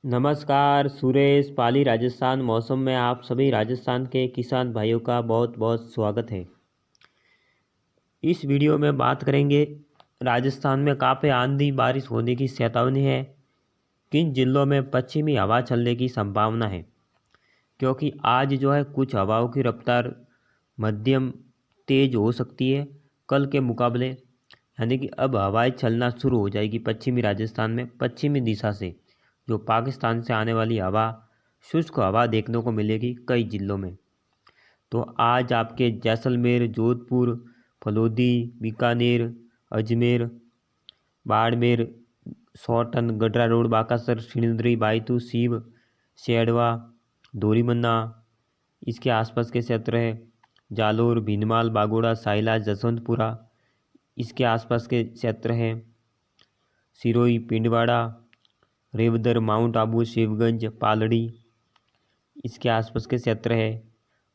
नमस्कार सुरेश पाली राजस्थान मौसम में आप सभी राजस्थान के किसान भाइयों का बहुत बहुत स्वागत है। इस वीडियो में बात करेंगे राजस्थान में काफ़ी आंधी बारिश होने की चेतावनी है। किन जिलों में पश्चिमी हवा चलने की संभावना है, क्योंकि आज जो है कुछ हवाओं की रफ्तार मध्यम तेज हो सकती है कल के मुकाबले। यानी कि अब हवाएं चलना शुरू हो जाएगी पश्चिमी राजस्थान में पश्चिमी दिशा से। जो पाकिस्तान से आने वाली हवा शुष्क हवा देखने को मिलेगी कई जिलों में। तो आज आपके जैसलमेर, जोधपुर, फलोदी, बीकानेर, अजमेर, बाड़मेर, सोटन, गडरा रोड, बाकासर, सिणिद्री, बायतू, सीब, सेडवा, धोरीमन्ना, इसके आसपास के क्षेत्र है। जालोर, भीनमाल, बागोड़ा, साइला, जसवंतपुरा, इसके आसपास के क्षेत्र हैं। सिरोही, पिंडवाड़ा, रेवदर, माउंट आबू, शिवगंज, पालड़ी, इसके आसपास के क्षेत्र है।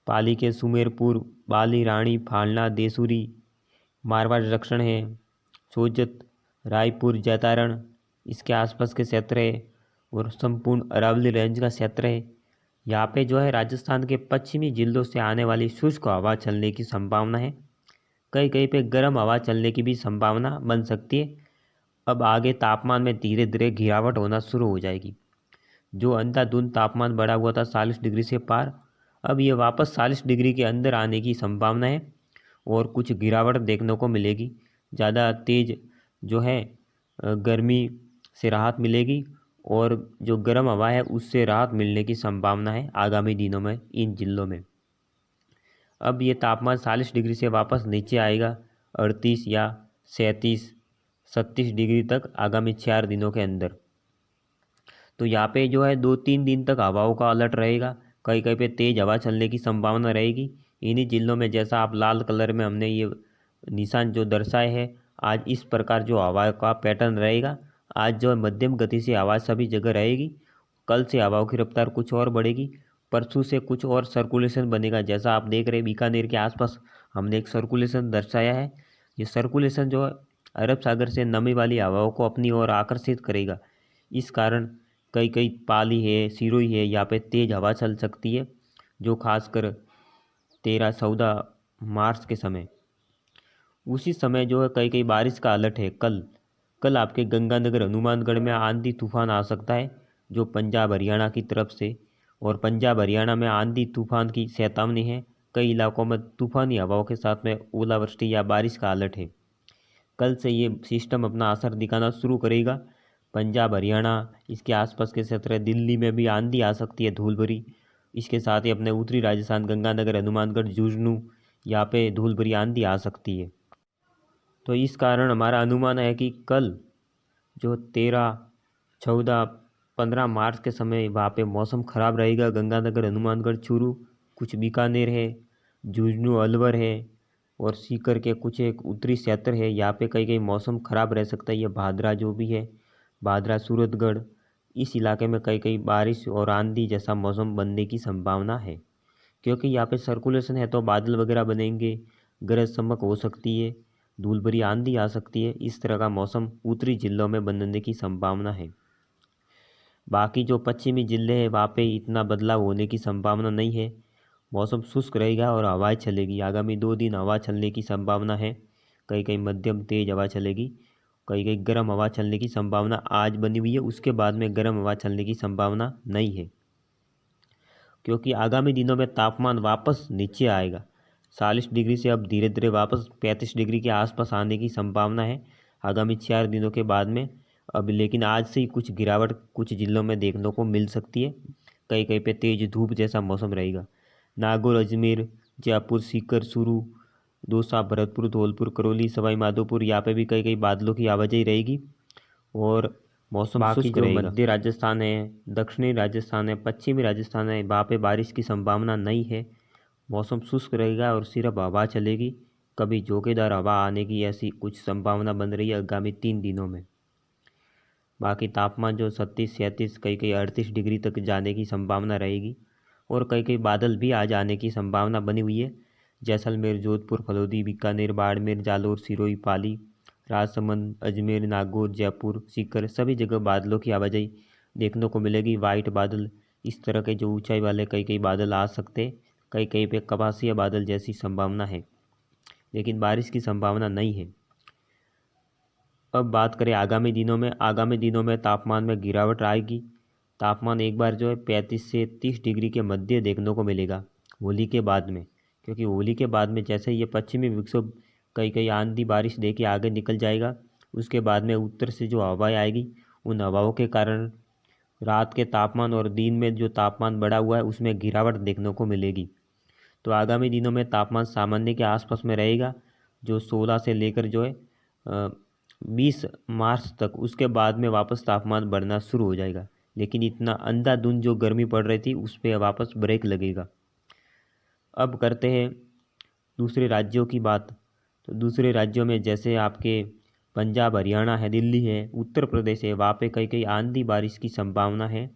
पाली के सुमेरपुर, बाली, रानी, फालना, देसूरी, मारवाड़ रक्षण है। सोजत, रायपुर, जैतारण, इसके आसपास के क्षेत्र है। और संपूर्ण अरावली रेंज का क्षेत्र है। यहाँ पे जो है राजस्थान के पश्चिमी जिलों से आने वाली शुष्क हवा चलने की संभावना है। कहीं कहीं पे गर्म हवा चलने की भी संभावना बन सकती है। अब आगे तापमान में धीरे धीरे गिरावट होना शुरू हो जाएगी। जो अंधाधुंध तापमान बढ़ा हुआ था 40 डिग्री से पार, अब ये वापस 40 डिग्री के अंदर आने की संभावना है और कुछ गिरावट देखने को मिलेगी। ज़्यादा तेज जो है गर्मी से राहत मिलेगी और जो गर्म हवा है उससे राहत मिलने की संभावना है आगामी दिनों में इन जिलों में। अब ये तापमान 40 डिग्री से वापस नीचे आएगा 38 या 37 डिग्री तक आगामी 4 दिनों के अंदर। तो यहाँ पे जो है 2-3 दिन तक हवाओं का अलर्ट रहेगा। कहीं कहीं पे तेज हवा चलने की संभावना रहेगी इन्हीं जिलों में। जैसा आप लाल कलर में हमने ये निशान जो दर्शाए हैं, आज इस प्रकार जो हवा का पैटर्न रहेगा। आज जो है मध्यम गति से हवा सभी जगह रहेगी। कल से हवाओं की रफ्तार कुछ और बढ़ेगी। परसों से कुछ और सर्कुलेशन बनेगा। जैसा आप देख रहे हैं बीकानेर के आसपास हमने एक सर्कुलेशन दर्शाया है। ये सर्कुलेशन जो है अरब सागर से नमी वाली हवाओं को अपनी ओर आकर्षित करेगा। इस कारण कई कई पाली है, सिरोही है, यहाँ पे तेज़ हवा चल सकती है। जो खासकर 13-14 मार्च के समय, उसी समय जो है कई कई बारिश का अलर्ट है। कल आपके गंगानगर, हनुमानगढ़ में आंधी तूफान आ सकता है जो पंजाब हरियाणा की तरफ से। और पंजाब हरियाणा में आंधी तूफान की चेतावनी है। कई इलाकों में तूफानी हवाओं के साथ में ओलावृष्टि या बारिश का अलर्ट है। कल से ये सिस्टम अपना असर दिखाना शुरू करेगा। पंजाब हरियाणा, इसके आसपास के क्षेत्र, दिल्ली में भी आंधी आ सकती है धूल भरी। इसके साथ ही अपने उत्तरी राजस्थान, गंगानगर, हनुमानगढ़, झुंझुनू, यहाँ पे धूल भरी आंधी आ सकती है। तो इस कारण हमारा अनुमान है कि कल जो 13, 14, 15 मार्च के समय वहाँ पे मौसम ख़राब रहेगा। गंगानगर, हनुमानगढ़, चूरू, कुछ बीकानेर है, झुंझुनू, अलवर है और सीकर के कुछ एक उत्तरी क्षेत्र है। यहाँ पे कहीं कहीं मौसम ख़राब रह सकता है। ये भादरा जो भी है, भादरा, सूरतगढ़, इस इलाके में कहीं कहीं बारिश और आंधी जैसा मौसम बनने की संभावना है। क्योंकि यहाँ पे सर्कुलेशन है तो बादल वगैरह बनेंगे, गरज चमक हो सकती है, धूल भरी आंधी आ सकती है। इस तरह का मौसम उत्तरी जिलों में बनने की संभावना है। बाकी जो पश्चिमी जिले हैं वहाँ पे इतना बदलाव होने की संभावना नहीं है। मौसम शुष्क रहेगा और हवाएं चलेगी। आगामी 2 दिन हवा चलने की संभावना है। कहीं कहीं मध्यम तेज हवा चलेगी, कहीं कहीं गर्म हवा चलने की संभावना आज बनी हुई है। उसके बाद में गर्म हवा चलने की संभावना नहीं है, क्योंकि आगामी दिनों में तापमान वापस नीचे आएगा। 40 डिग्री से अब धीरे धीरे वापस 35 डिग्री के आसपास आने की संभावना है आगामी 4 दिनों के बाद में। अब लेकिन आज से ही कुछ गिरावट कुछ जिलों में देखने को मिल सकती है। कहीं कहीं पे तेज धूप जैसा मौसम रहेगा। नागौर, अजमेर, जयपुर, सीकर, चूरू, दौसा, भरतपुर, धौलपुर, करौली, सवाई माधोपुर, यहाँ पे भी कई कई बादलों की आवाजाही रहेगी और मौसम बाकी शुष्क जो रहेगा। मध्य राजस्थान है, दक्षिणी राजस्थान है, पश्चिमी राजस्थान है, वहाँ पे बारिश की संभावना नहीं है। मौसम शुष्क रहेगा और सिर्फ हवा चलेगी। कभी झोंकेदार हवा आने की ऐसी कुछ संभावना बन रही है आगामी 3 दिनों में। बाकी तापमान जो 37-37, कहीं कहीं 38 डिग्री तक जाने की संभावना रहेगी और कई कई बादल भी आ जाने की संभावना बनी हुई है। जैसलमेर, जोधपुर, फलोदी, बीकानेर, बाड़मेर, जालोर, सिरोही, पाली, राजसमंद, अजमेर, नागौर, जयपुर, सीकर, सभी जगह बादलों की आवाजाही देखने को मिलेगी। वाइट बादल, इस तरह के जो ऊंचाई वाले कई कई बादल आ सकते, कई कई पे कपासिया बादल जैसी संभावना है, लेकिन बारिश की संभावना नहीं है। अब बात करें आगामी दिनों में तापमान में गिरावट आएगी। तापमान एक बार जो है 35 से 30 डिग्री के मध्य देखने को मिलेगा होली के बाद में, क्योंकि होली के बाद में जैसे ये पश्चिमी विक्षोभ कई कई आंधी बारिश दे के आगे निकल जाएगा, उसके बाद में उत्तर से जो हवाएं आएगी, उन हवाओं के कारण रात के तापमान और दिन में जो तापमान बढ़ा हुआ है उसमें गिरावट देखने को मिलेगी। तो आगामी दिनों में तापमान सामान्य के आसपास में रहेगा, जो 16 से लेकर जो है 20 मार्च तक। उसके बाद में वापस तापमान बढ़ना शुरू हो जाएगा, लेकिन इतना अंधाधुंध जो गर्मी पड़ रही थी उस पर वापस ब्रेक लगेगा। अब करते हैं दूसरे राज्यों की बात। तो दूसरे राज्यों में जैसे आपके पंजाब, हरियाणा है, दिल्ली है, उत्तर प्रदेश है, वहाँ पे कई कई आंधी बारिश की संभावना है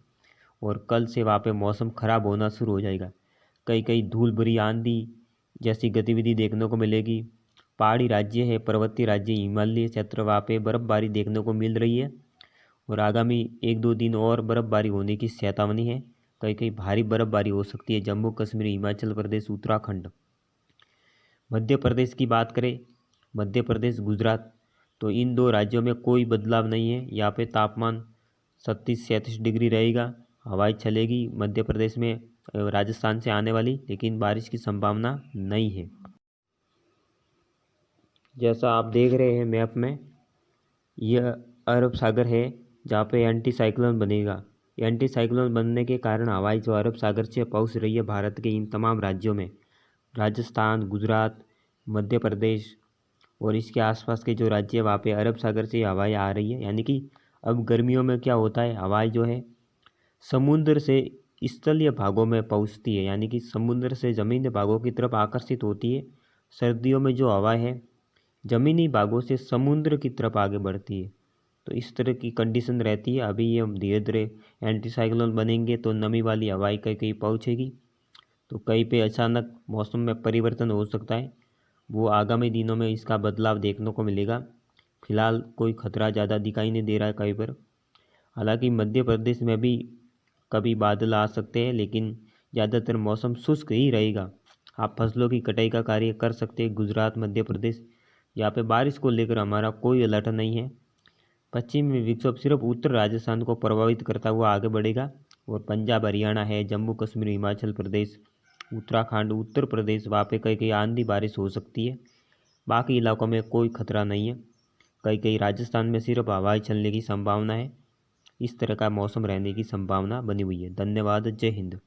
और कल से वहाँ पे मौसम ख़राब होना शुरू हो जाएगा। कई कई धूल भरी आंधी जैसी गतिविधि देखने को मिलेगी। पहाड़ी राज्य है, पर्वतीय राज्य, हिमालय क्षेत्र, वहाँ पे बर्फबारी देखने को मिल रही है और आगामी 1-2 दिन और बर्फबारी होने की चेतावनी है। कई कई भारी बर्फबारी हो सकती है जम्मू कश्मीर, हिमाचल प्रदेश, उत्तराखंड। मध्य प्रदेश की बात करें, मध्य प्रदेश, गुजरात, तो इन 2 राज्यों में कोई बदलाव नहीं है। यहाँ पे तापमान 37-37 डिग्री रहेगा। हवाएं चलेगी मध्य प्रदेश में राजस्थान से आने वाली, लेकिन बारिश की संभावना नहीं है। जैसा आप देख रहे हैं मैप में, यह अरब सागर है जहाँ पे एंटी साइक्लोन बनेगा। एंटी साइक्लोन बनने के कारण हवाएं जो अरब सागर से पहुँच रही है भारत के इन तमाम राज्यों में, राजस्थान, गुजरात, मध्य प्रदेश और इसके आसपास के जो राज्य है वहाँ पे अरब सागर से हवाएं आ रही है। यानी कि अब गर्मियों में क्या होता है, हवाएं जो है समुद्र से स्थलीय भागों में पहुँचती है, यानी कि समुद्र से ज़मीनी भागों की तरफ आकर्षित होती है। सर्दियों में जो हवाएं हैं ज़मीनी भागों से समुद्र की तरफ आगे बढ़ती है। तो इस तरह की कंडीशन रहती है। अभी ये धीरे धीरे एंटी साइक्लोन बनेंगे तो नमी वाली हवाएं कहीं कहीं पहुँचेगी, तो कहीं पे अचानक मौसम में परिवर्तन हो सकता है। वो आगामी दिनों में इसका बदलाव देखने को मिलेगा। फिलहाल कोई खतरा ज़्यादा दिखाई नहीं दे रहा है कहीं पर। हालांकि मध्य प्रदेश में भी कभी बादल आ सकते हैं, लेकिन ज़्यादातर मौसम शुष्क ही रहेगा। आप फसलों की कटाई का कार्य कर सकते हैं। गुजरात, मध्य प्रदेश, यहाँ पे बारिश को लेकर हमारा कोई अलर्ट नहीं है। पश्चिमी विक्षोभ सिर्फ उत्तर राजस्थान को प्रभावित करता हुआ आगे बढ़ेगा और पंजाब, हरियाणा है, जम्मू कश्मीर, हिमाचल प्रदेश, उत्तराखंड, उत्तर प्रदेश, वहाँ पे कई कई आंधी बारिश हो सकती है। बाकी इलाकों में कोई खतरा नहीं है। कई कई राजस्थान में सिर्फ हवाएं चलने की संभावना है। इस तरह का मौसम रहने की संभावना बनी हुई है। धन्यवाद। जय हिंद।